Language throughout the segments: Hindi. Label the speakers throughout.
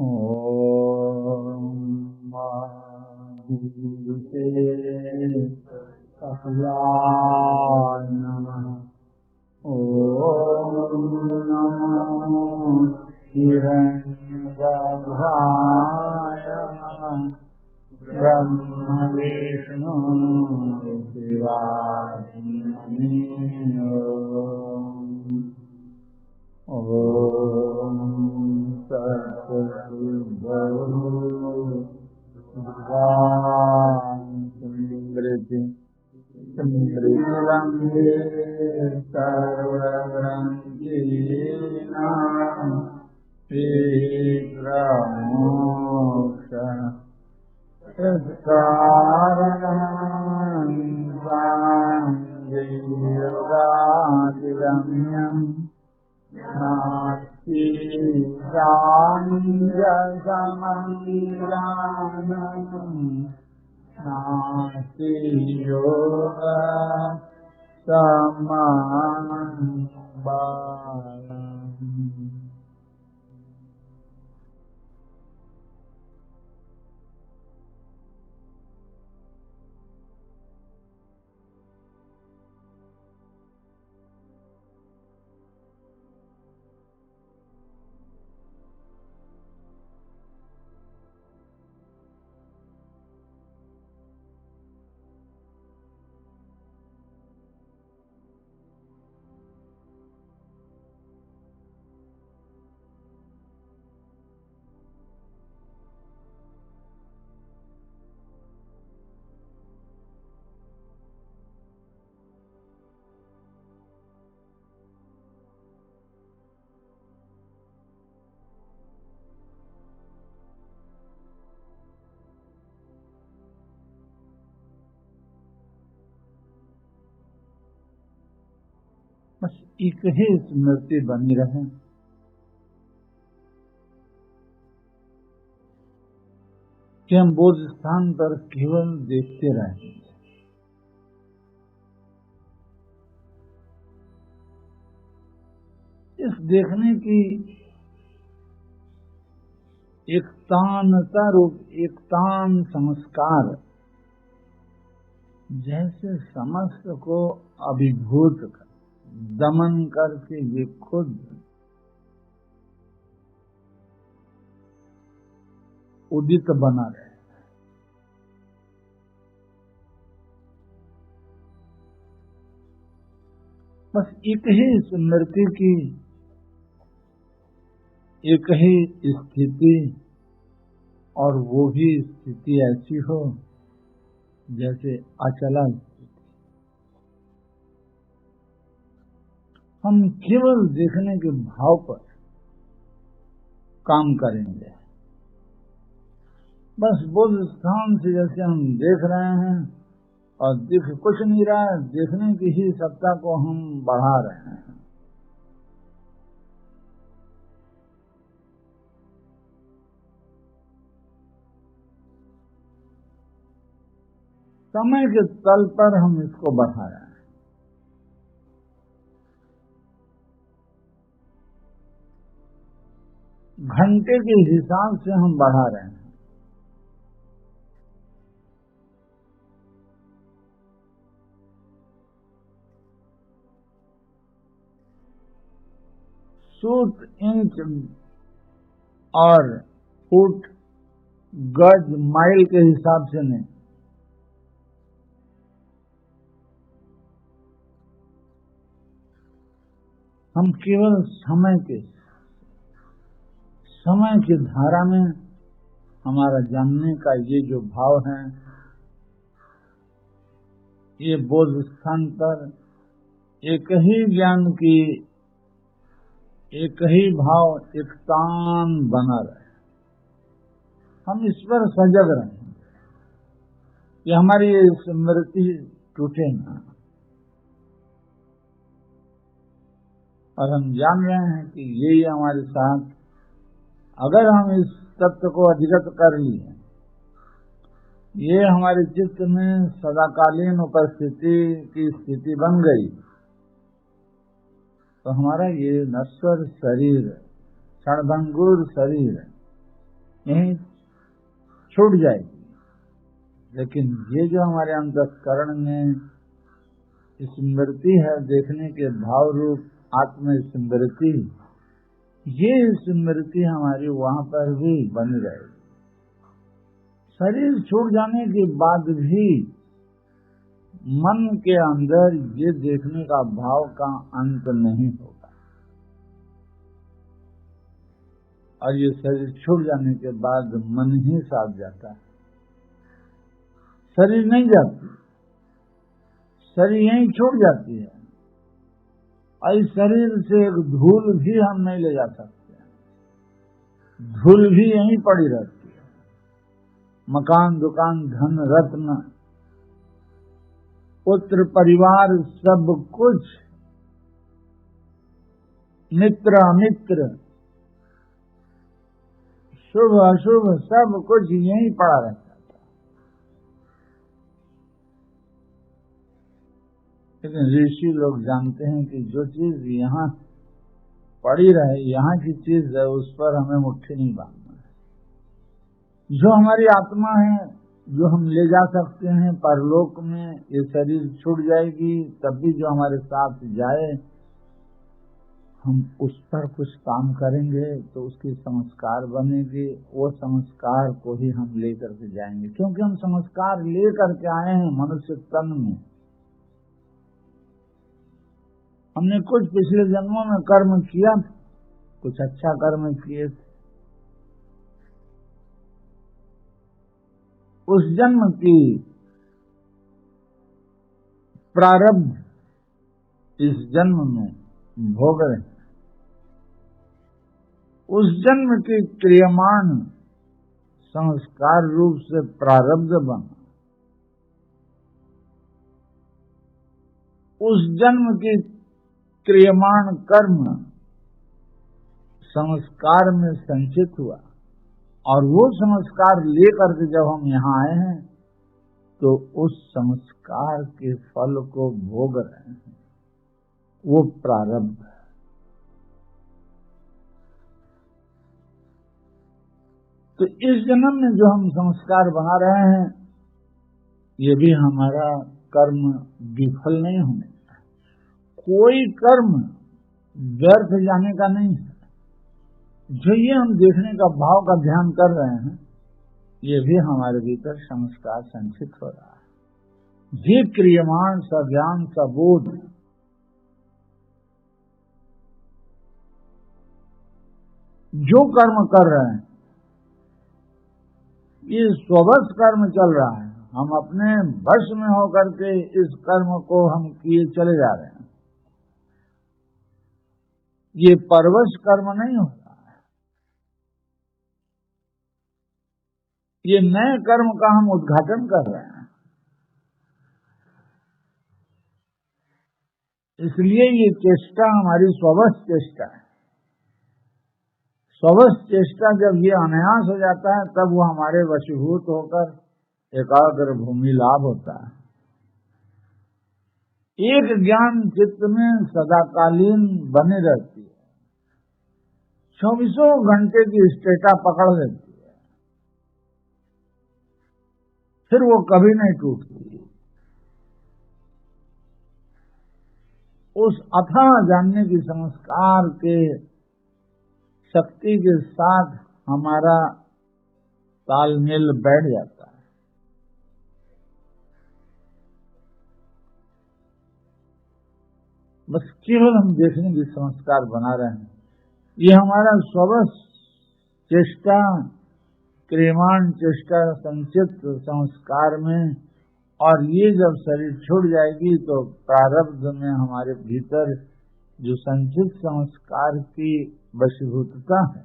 Speaker 1: ओम गुरुते कपिलाय नमः। ओम नमो हिरण्यगर्भाय ब्रह्म विष्णु शिवाय। ओम स्मृति स्मृतिरङ्गे सर्वग्रन्थीनां शीघ्रमोक्ष कारणं योगादिगम्यं नास्ति समङ्गलानं नास्ति योग समबालम्। बस एक ही स्मृति बनी रहे कि हम बोध स्थान पर केवल देखते रहें। इस देखने की एकतानता रूप एकतान संस्कार जैसे समस्त को अभिभूत कर दमन करके ये खुद उदित बना रहे। बस एक ही स्मृति की एक ही स्थिति, और वो भी स्थिति ऐसी हो जैसे अचला। हम केवल देखने के भाव पर काम करेंगे। बस बोध स्थान से जैसे हम देख रहे हैं और दिख कुछ नहीं रहा है, देखने की ही सत्ता को हम बढ़ा रहे हैं। समय के तल पर हम इसको बढ़ा रहे हैं। घंटे के हिसाब से हम बढ़ा रहे हैं। फुट, इंच और फुट, गज, माइल के हिसाब से नहीं। हम केवल समय की धारा में हमारा जानने का ये जो भाव है, ये बोध स्थान पर एक ही ज्ञान की एक ही भाव एकतान बना रहे। हम इस पर सजग रहें कि हमारी स्मृति टूटे ना। और हम जान रहे हैं कि यही हमारे साथ, अगर हम इस तत्व को अधिगत कर लिए, ये हमारे चित्त में सदाकालीन उपस्थिति की स्थिति बन गई, तो हमारा ये नश्वर शरीर, क्षणभंगुर शरीर यहीं छूट जाएगी। लेकिन ये जो हमारे अंतःकरण में स्मृति है, देखने के भाव रूप आत्म स्मृति, ये स्मृति हमारी वहां पर भी बनी रहेगी। शरीर छूट जाने के बाद भी मन के अंदर ये देखने का भाव का अंत नहीं होगा। और ये शरीर छूट जाने के बाद मन ही साथ जाता है, शरीर नहीं जाती, शरीर यहीं छूट जाती है। और इस शरीर से एक धूल भी हम नहीं ले जा सकते, धूल भी यहीं पड़ी रहती है। मकान, दुकान, धन, रत्न, पुत्र, परिवार, सब कुछ, मित्र, अमित्र, शुभ अशुभ, सब कुछ यहीं पड़ा रहता था। लेकिन ऋषि लोग जानते हैं कि जो चीज यहाँ पड़ी रहे, यहाँ की चीज है, उस पर हमें मुट्ठी नहीं बांधना है। जो हमारी आत्मा है, जो हम ले जा सकते हैं परलोक में, ये शरीर छूट जाएगी, तब भी जो हमारे साथ जाए, हम उस पर कुछ काम करेंगे तो उसकी संस्कार बनेगी, वो संस्कार को ही हम लेकर के जाएंगे। क्योंकि हम संस्कार लेकर के आए हैं मनुष्य तन में। हमने कुछ पिछले जन्मों में कर्म किया, कुछ अच्छा कर्म किए थे, उस जन्म की प्रारब्ध इस जन्म में भोग रहे, उस जन्म की क्रियमाण संस्कार रूप से प्रारब्ध बना, उस जन्म की क्रियमाण कर्म संस्कार में संचित हुआ। और वो संस्कार लेकर के जब हम यहाँ आए हैं तो उस संस्कार के फल को भोग रहे हैं, वो प्रारब्ध है। तो इस जन्म में जो हम संस्कार बना रहे हैं, ये भी हमारा कर्म विफल नहीं होने का, कोई कर्म व्यर्थ जाने का नहीं है। जो ये हम देखने का भाव का ध्यान कर रहे हैं, ये भी हमारे भीतर संस्कार संचित हो रहा है। ये क्रियमाण सज्ञान सबोध जो कर्म कर रहे हैं, ये स्ववश कर्म चल रहा है। हम अपने वश में होकर के इस कर्म को हम किए चले जा रहे हैं। ये परवश कर्म नहीं हो रहा है, ये नए कर्म का हम उद्घाटन कर रहे हैं। इसलिए ये चेष्टा हमारी स्ववश चेष्टा है। स्ववश चेष्टा जब ये अनायास हो जाता है, तब वो हमारे वशीभूत होकर एकाग्र भूमि लाभ होता है। एक ज्ञान चित्त में सदाकालीन बने रहती है, 24 घंटे की स्टेटा पकड़ लेती है, फिर वो कभी नहीं टूटती। उस अथाह जानने की संस्कार के शक्ति के साथ हमारा तालमेल बैठ जाता है। बस केवल हम देखने की संस्कार बना रहे हैं। ये हमारा स्ववश चेष्टा, क्रियमाण चेष्टा संचित संस्कार में, और ये जब शरीर छूट जाएगी तो प्रारब्ध में हमारे भीतर जो संचित संस्कार की वशीभूतता है,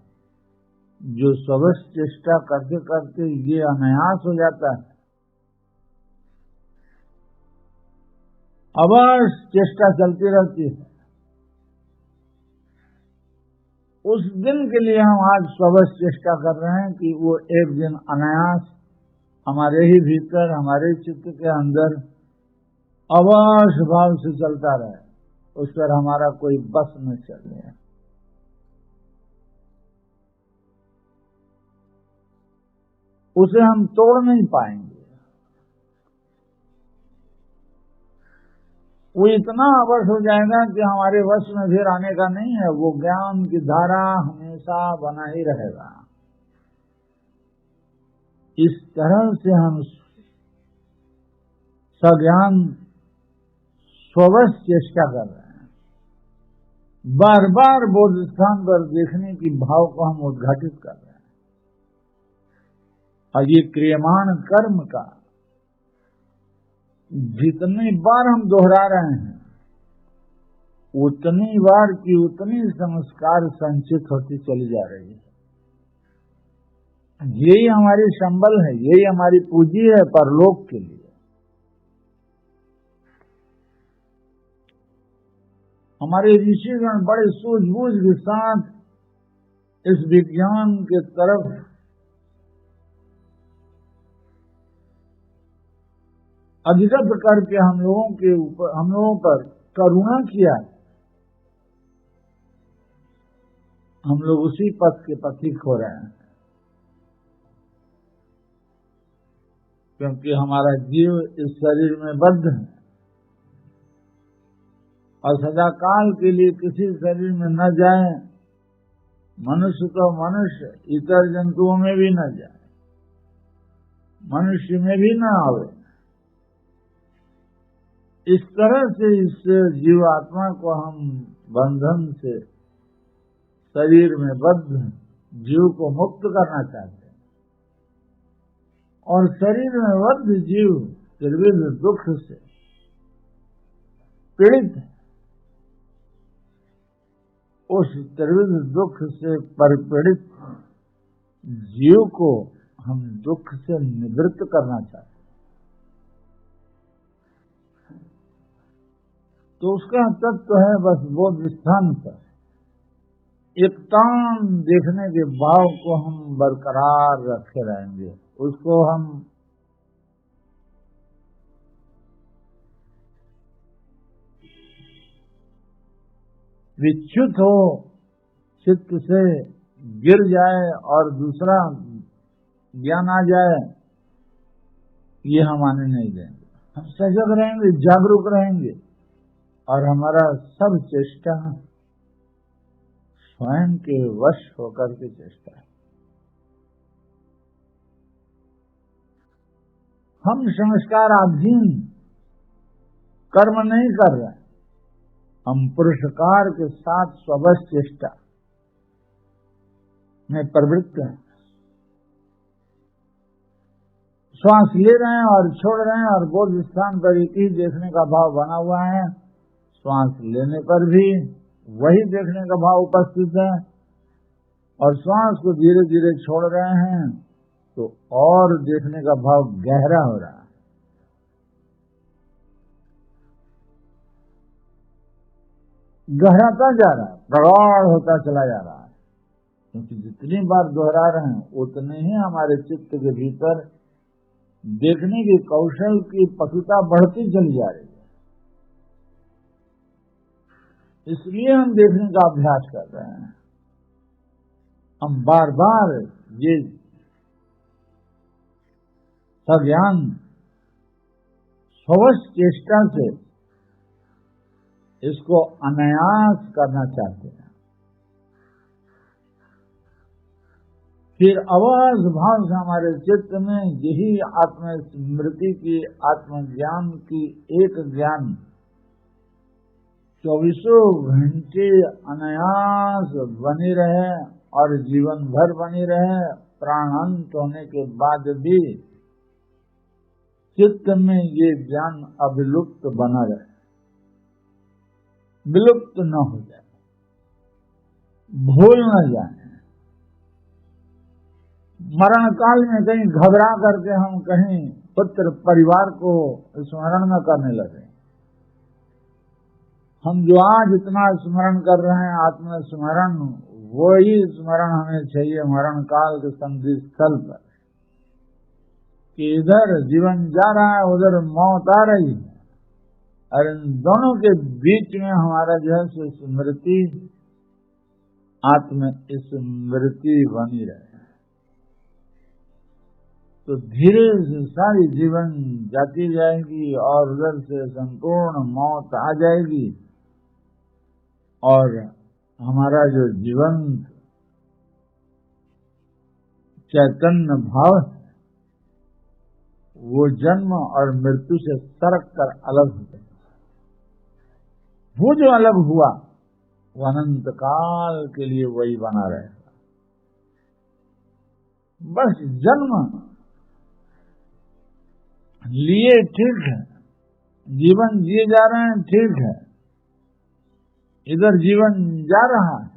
Speaker 1: जो स्ववश चेष्टा करते करते ये अनायास हो जाता है, अवश्य चेष्टा चलती रहती है। उस दिन के लिए हम आज स्ववश चेष्टा कर रहे हैं कि वो एक दिन अनायास हमारे ही भीतर, हमारे चित्त के अंदर अवश्य भाव से चलता रहे, उस पर हमारा कोई बस न चले। उसे हम तोड़ नहीं पाएंगे। वो इतना अवश्य हो जाएगा कि हमारे वश में फिर आने का नहीं है। वो ज्ञान की धारा हमेशा बना ही रहेगा। इस तरह से हम सज्ञान स्ववश चेष्टा कर रहे हैं। बार बार बोध स्थान पर देखने की भाव को हम उद्घाटित कर रहे हैं। और ये क्रियमाण कर्म का जितनी बार हम दोहरा रहे हैं, उतनी बार की उतनी संस्कार संचित होती चली जा रही है। यही हमारी संबल है, यही हमारी पूंजी है परलोक के लिए। हमारे ऋषिगण बड़े सूझबूझ के साथ इस विज्ञान के तरफ अधिगत करके हम लोगों पर करुणा किया। हम लोग उसी पथ के पथिक हो रहे हैं, क्योंकि हमारा जीव इस शरीर में बद्ध है और सदा काल के लिए किसी शरीर में न जाए। मनुष्य तो मनुष्य, इतर जंतुओं में भी न जाए, मनुष्य में भी न आवे। इस तरह से इस जीवात्मा को हम बंधन से, शरीर में बद्ध जीव को मुक्त करना चाहते हैं। और शरीर में बद्ध जीव त्रिविध दुख से पीड़ित है। उस त्रिविध दुख से परिपीड़ित जीव को हम दुख से निवृत्त करना चाहते हैं। तो उसका तत्व है बस बोध स्थान पर एक तान देखने के भाव को हम बरकरार रखे रहेंगे। उसको हम विच्युत हो चित्त से गिर जाए और दूसरा ज्ञान आ जाए, ये हम आने नहीं देंगे। हम सजग रहेंगे, जागरूक रहेंगे और हमारा सब चेष्टा स्वयं के वश होकर के चेष्टा है। हम संस्काराधीन कर्म नहीं कर रहे, हम पुरुषकार के साथ स्ववश चेष्टा में प्रवृत्त हैं। श्वास ले रहे हैं और छोड़ रहे हैं और बोध स्थान पर एक ही देखने का भाव बना हुआ है। श्वास लेने पर भी वही देखने का भाव उपस्थित है और श्वास को धीरे धीरे छोड़ रहे हैं तो और देखने का भाव गहरा हो रहा है। गहराता जा रहा है, प्रगाढ़ होता चला जा रहा है, क्योंकि जितनी बार दोहरा रहे हैं उतने ही हमारे चित्त के भीतर देखने के कौशल की पटुता बढ़ती चली जा रही है। इसलिए हम देखने का अभ्यास कर रहे हैं। हम बार बार ये सज्ञान स्ववश चेष्टा से इसको अनायास करना चाहते हैं। फिर अवध भाव से हमारे चित्त में यही आत्मस्मृति की, आत्मज्ञान की एक ज्ञान 24 घंटे अनायास बनी रहे और जीवन भर बनी रहे। प्राणांत होने के बाद भी चित्त में ये ज्ञान अविलुप्त बना रहे, विलुप्त न हो जाए, भूल न जाए। मरण काल में कहीं घबरा करके हम कहीं पुत्र परिवार को स्मरण न करने लगे। हम जो आज इतना स्मरण कर रहे हैं आत्मस्मरण, वही स्मरण हमें चाहिए मरण काल के संधि स्थल पर, कि इधर जीवन जा रहा है, उधर मौत आ रही है, और इन दोनों के बीच में हमारा जो है स्मृति, आत्म स्मृति बनी रहे। तो धीरे से सारी जीवन जाती जाएगी और उधर से संपूर्ण मौत आ जाएगी और हमारा जो जीवन चैतन्य भाव है वो जन्म और मृत्यु से सरक कर अलग हो जाएगा। वो जो अलग हुआ वो अनंत काल के लिए वही बना रहेगा। बस जन्म लिए ठीक है, जीवन जिए जा रहे हैं ठीक है, इधर जीवन जा रहा है,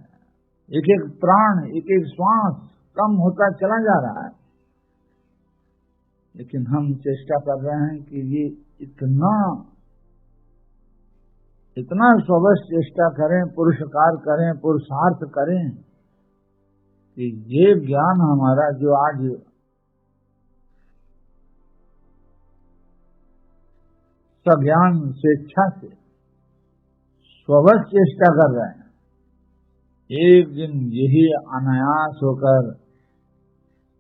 Speaker 1: एक एक प्राण एक एक श्वास कम होता चला जा रहा है, लेकिन हम चेष्टा कर रहे हैं कि ये इतना स्वबस चेष्टा करें, पुरुषकार करें, पुरुषार्थ करें कि ये ज्ञान हमारा जो आज सज्ञान स्वेच्छा से स्वबस चेष्टा कर रहे हैं, एक दिन यही अनायास होकर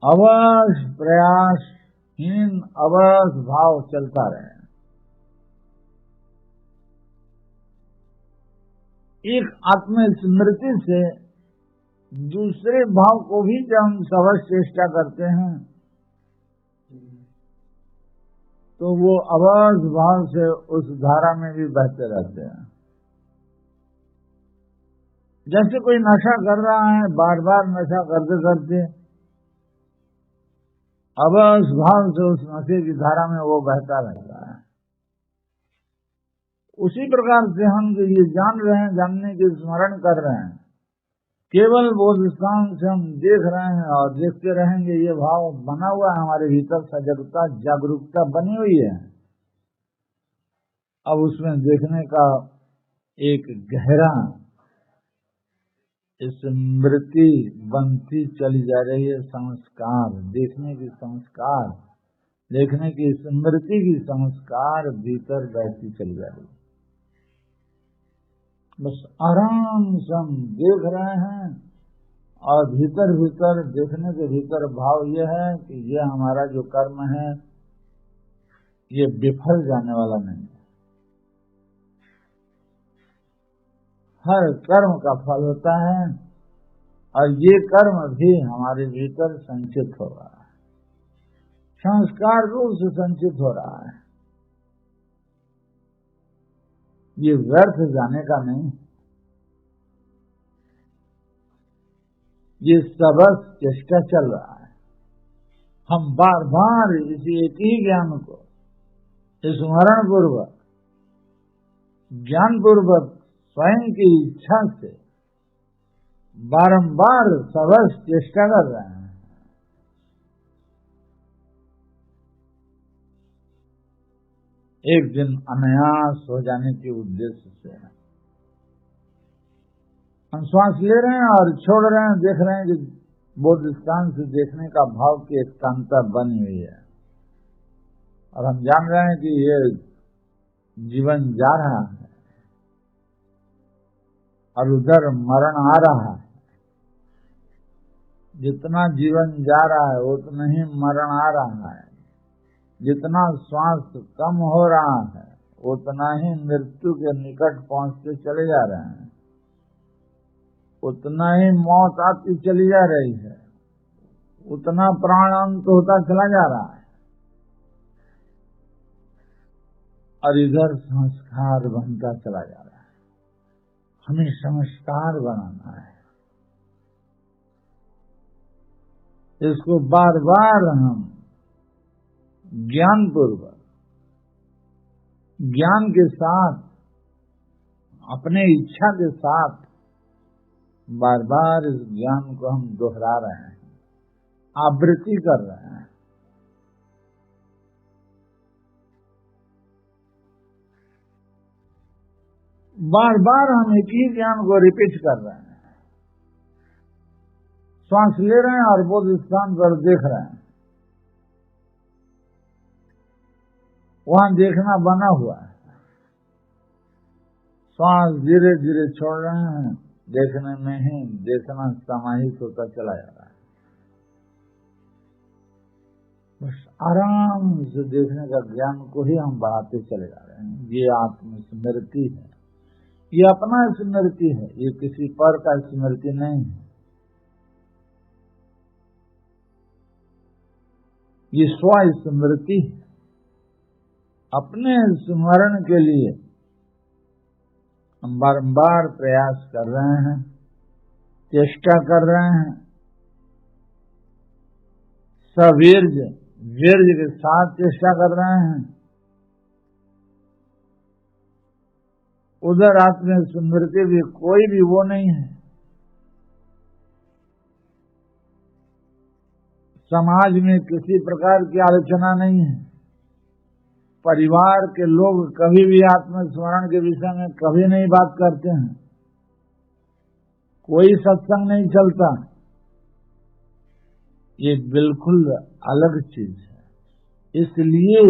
Speaker 1: अवश्य प्रयासहीन अवश्य भाव चलता रहे। एक आत्मस्मृति से दूसरे भाव को भी जब हम स्वबस चेष्टा करते हैं तो वो अवश्य भाव से उस धारा में भी बहते रहते हैं। जैसे कोई नशा कर रहा है, बार बार नशा करते करते अवश्य भाव से उस नशे की धारा में वो बहता रहता है। उसी प्रकार से हम जो ये जान रहे हैं, जानने के स्मरण कर रहे हैं, केवल बोध स्थान से हम देख रहे हैं और देखते रहेंगे, ये भाव बना हुआ है हमारे भीतर, सजगता जागरूकता बनी हुई है। अब उसमें देखने का एक गहरा स्मृति बनती चली जा रही है, संस्कार देखने की, संस्कार देखने की, स्मृति की संस्कार भीतर बैठती चली जा रही है। बस आराम से हम देख रहे हैं और भीतर भीतर देखने के भीतर भाव यह है कि यह हमारा जो कर्म है ये विफल जाने वाला नहीं है। हर कर्म का फल होता है और ये कर्म भी हमारे भीतर संचित हो रहा है, संस्कार रूप से संचित हो रहा है। ये व्यर्थ जाने का नहीं, ये सबस चेष्टा चल रहा है। हम बार बार इसी एक ही ज्ञान को स्मरण पूर्वक, ज्ञान पूर्वक, स्वयं की इच्छा से बारंबार सबस चेष्टा कर रहे हैं। एक दिन अनायास हो जाने के उद्देश्य से हम श्वास ले रहे हैं और छोड़ रहे हैं, देख रहे हैं कि बोध स्थान से देखने का भाव की एकांता बनी हुई है और हम जान रहे हैं कि ये जीवन जा रहा है और उधर मरण आ रहा है। जितना जीवन जा रहा है उतना ही मरण आ रहा है, जितना श्वास कम हो रहा है उतना ही मृत्यु के निकट पहुंचते चले जा रहे हैं, उतना ही मौत आती चली जा रही है, उतना प्राण अंत होता चला जा रहा है और इधर संस्कार बनता चला जा रहा है। हमें संस्कार बनाना है, इसको बार बार हम ज्ञान पूर्वक, ज्ञान के साथ, अपने इच्छा के साथ बार बार इस ज्ञान को हम दोहरा रहे हैं, आवृत्ति कर रहे हैं। बार बार हम एक ही ज्ञान को रिपीट कर रहे हैं। श्वास ले रहे हैं और बोध स्थान पर देख रहे हैं, वहां देखना बना हुआ है। श्वास धीरे धीरे छोड़ रहे हैं, देखने में ही देखना समाहित होता चला जा रहा है। बस आराम से देखने का ज्ञान को ही हम बढ़ाते चले जा रहे हैं। ये आत्मस्मृति है, ये अपना स्मृति है, ये किसी पर का स्मृति नहीं है। ये स्वस्मृति है। अपने स्मरण के लिए हम बारंबार प्रयास कर रहे हैं, चेष्टा कर रहे हैं, सवीर्य वीर्य के साथ चेष्टा कर रहे हैं। उधर आत्मस्मृति भी कोई भी वो नहीं है। समाज में किसी प्रकार की आलोचना नहीं है। परिवार के लोग कभी भी आत्मस्मरण के विषय में कभी नहीं बात करते हैं। कोई सत्संग नहीं चलता। ये बिल्कुल अलग चीज है। इसलिए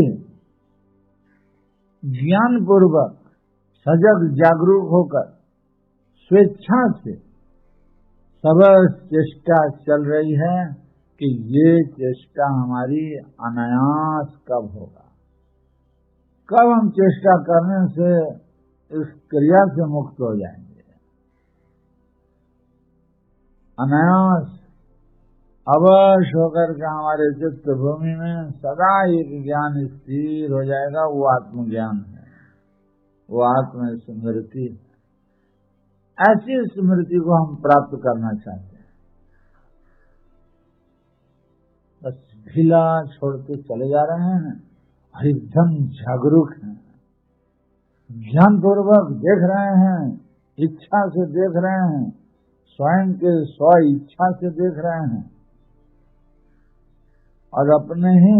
Speaker 1: ज्ञान पूर्वक सजग जागरूक होकर स्वेच्छा से सब चेष्टा चल रही है कि ये चेष्टा हमारी अनायास कब होगा, कब हम चेष्टा करने से इस क्रिया से मुक्त हो जाएंगे। अनायास अवश्य होकर के हमारे चित्त भूमि में सदा एक ज्ञान स्थिर हो जाएगा। वो आत्मज्ञान है, वो आत्म स्मृति है। ऐसी स्मृति को हम प्राप्त करना चाहते हैं। बस ढीला छोड़ते चले जा रहे हैं और एकदम जागरूक हैं, ज्ञान पूर्वक देख रहे हैं, इच्छा से देख रहे हैं, स्वयं के स्व इच्छा से देख रहे हैं और अपने ही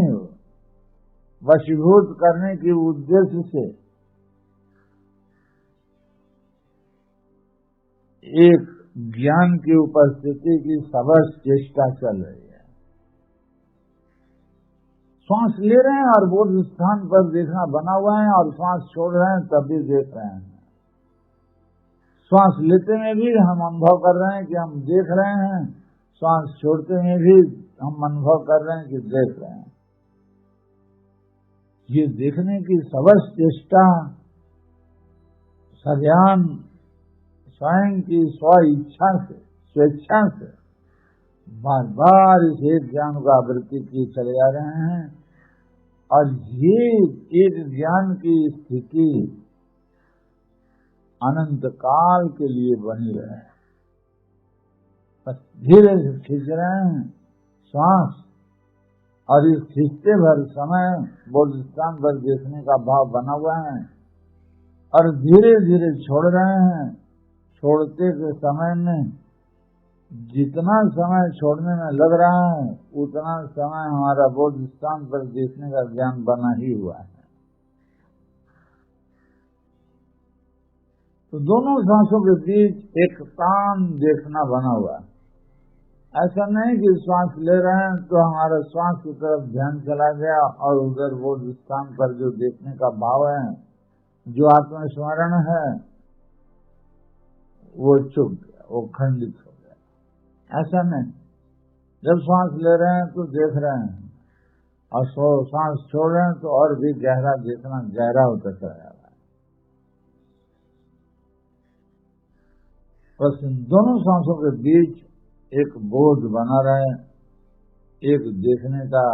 Speaker 1: वशीभूत करने के उद्देश्य से एक ज्ञान की उपस्थिति की सबस चेष्टा चल रही है। श्वास ले रहे हैं और बोध स्थान पर देखना बना हुआ है और श्वास छोड़ रहे हैं तब भी देख रहे हैं। श्वास लेते में भी हम अनुभव कर रहे हैं कि हम देख रहे हैं, श्वास छोड़ते में भी हम अनुभव कर रहे हैं कि देख रहे हैं। ये देखने की सबस चेष्टा सज्ञान स्वयं की स्व इच्छा से, स्वेच्छा से बार बार इस एक ज्ञान को आवृत्ति किए चले जा रहे हैं और ये एक ज्ञान की स्थिति अनंत काल के लिए बनी रहे। बस धीरे से खींच रहे हैं श्वास और इस खींचते भर समय बोध स्थान पर देखने का भाव बना हुआ है और धीरे धीरे छोड़ रहे हैं। छोड़ते के समय में जितना समय छोड़ने में लग रहा है उतना समय हमारा बोध स्थान पर देखने का ज्ञान बना ही हुआ है। तो दोनों सांसों के बीच एक तान देखना बना हुआ है। ऐसा नहीं कि श्वास ले रहे हैं तो हमारा श्वास की तरफ ध्यान चला गया और उधर बोध स्थान पर जो देखने का भाव है, जो आत्मस्मरण है, वो चुप गया, वो खंडित हो गया। ऐसा नहीं। जब श्वास ले रहे हैं तो देख रहे हैं और श्वास छोड़ रहे हैं तो और भी गहरा देखना गहरा होता चला जा रहा है। बस इन दोनों सांसों के बीच एक बोध बना रहे, एक देखने का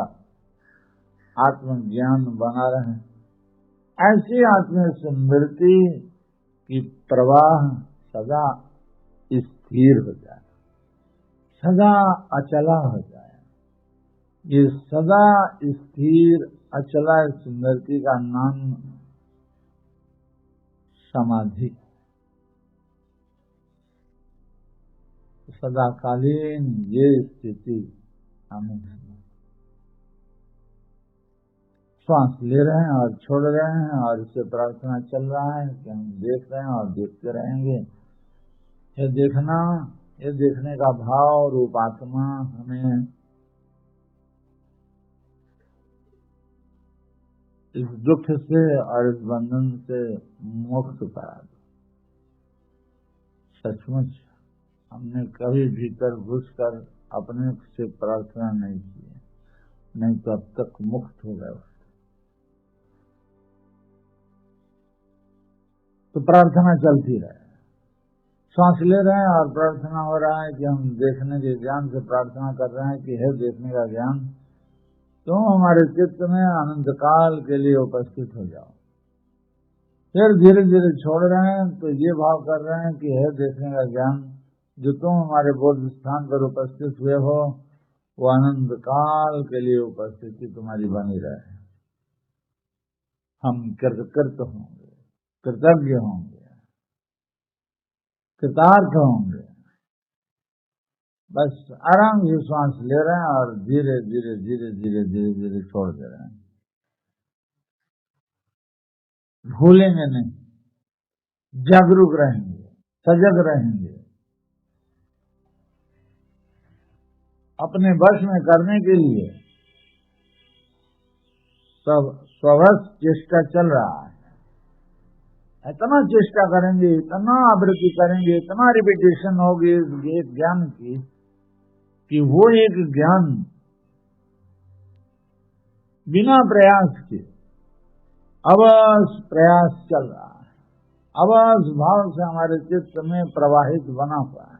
Speaker 1: आत्मज्ञान बना रहे। ऐसी आत्मस्मृति की प्रवाह सदा स्थिर हो जाए, सदा अचला हो जाए। ये सदा स्थिर अचला स्मृति का नाम समाधि। सदाकालीन ये स्थिति हमें श्वास ले रहे हैं और छोड़ रहे हैं और इससे प्रार्थना चल रहा है कि हम देख रहे हैं और देखते रहेंगे। ये देखना, ये देखने का भाव रूप आत्मा हमें इस दुख से और इस बंधन से मुक्त करा दो। सचमुच हमने कभी भीतर घुसकर अपने से प्रार्थना नहीं की है। नहीं तो अब तक मुक्त हो गए। तो प्रार्थना चलती रहे, सांस ले रहे हैं और प्रार्थना हो रहा है कि हम देखने के ज्ञान से प्रार्थना कर रहे हैं कि है देखने का ज्ञान, तुम हमारे चित्त में अनंत काल के लिए उपस्थित हो जाओ। फिर धीरे धीरे छोड़ रहे हैं तो ये भाव कर रहे हैं कि है देखने का ज्ञान, जो तुम हमारे बोध स्थान पर उपस्थित हुए हो वो अनंत काल के लिए उपस्थिति तुम्हारी बनी रहे। हम कृतकृत होंगे, कृतज्ञ होंगे, कृतार्थ होंगे। बस आराम से श्वास ले रहे हैं और धीरे धीरे धीरे धीरे धीरे धीरे छोड़ दे रहे हैं। भूलेंगे नहीं, जागरूक रहेंगे, सजग रहेंगे। अपने वश में करने के लिए सब स्ववश चेष्टा चल रहा है। इतना चेष्टा करेंगे, इतना आवृत्ति करेंगे, इतना रिपीटेशन होगी इस ज्ञान की कि वो एक ज्ञान बिना प्रयास के अवश्य प्रयास चल रहा है, अवश्य भाव से हमारे चित्त में प्रवाहित बना हुआ है।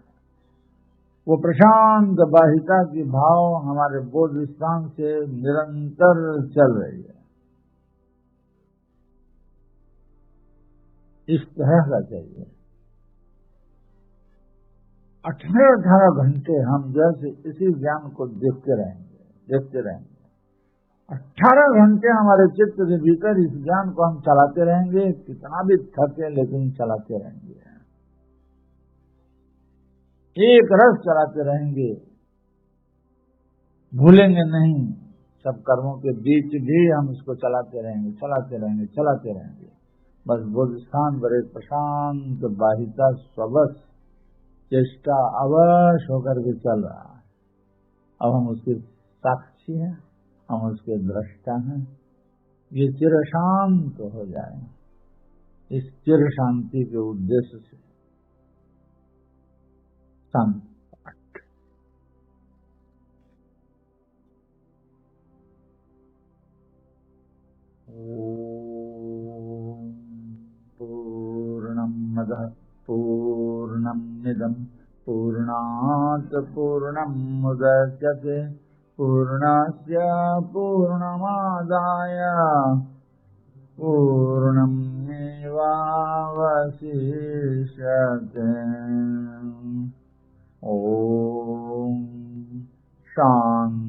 Speaker 1: वो प्रशांत वाहिता की भाव हमारे बोध स्थान से निरंतर चल रही है। इस तरह का चाहिए। 18 घंटे हम जैसे इसी ज्ञान को देखते रहेंगे। 18 घंटे हमारे चित्त के भीतर इस ज्ञान को हम चलाते रहेंगे, कितना भी थके लेकिन चलाते रहेंगे, एक रस चलाते रहेंगे, भूलेंगे नहीं। सब कर्मों के बीच भी हम इसको चलाते रहेंगे। बस बोध स्थान पर एक प्रशांत वाहिता स्वबस चेष्टा अवश्य होकर के चल रहा है। अब हम उसके साक्षी हैं, हम उसके दृष्टा हैं। ये चिर शांत हो जाए, इस चिर शांति के उद्देश्य से शांति पूर्णमदः पूर्णमिदं पूर्णात् पूर्णमुदच्यते पूर्णस्य पूर्णमादाय पूर्णमेवावशिष्यते। ॐ शान्ति।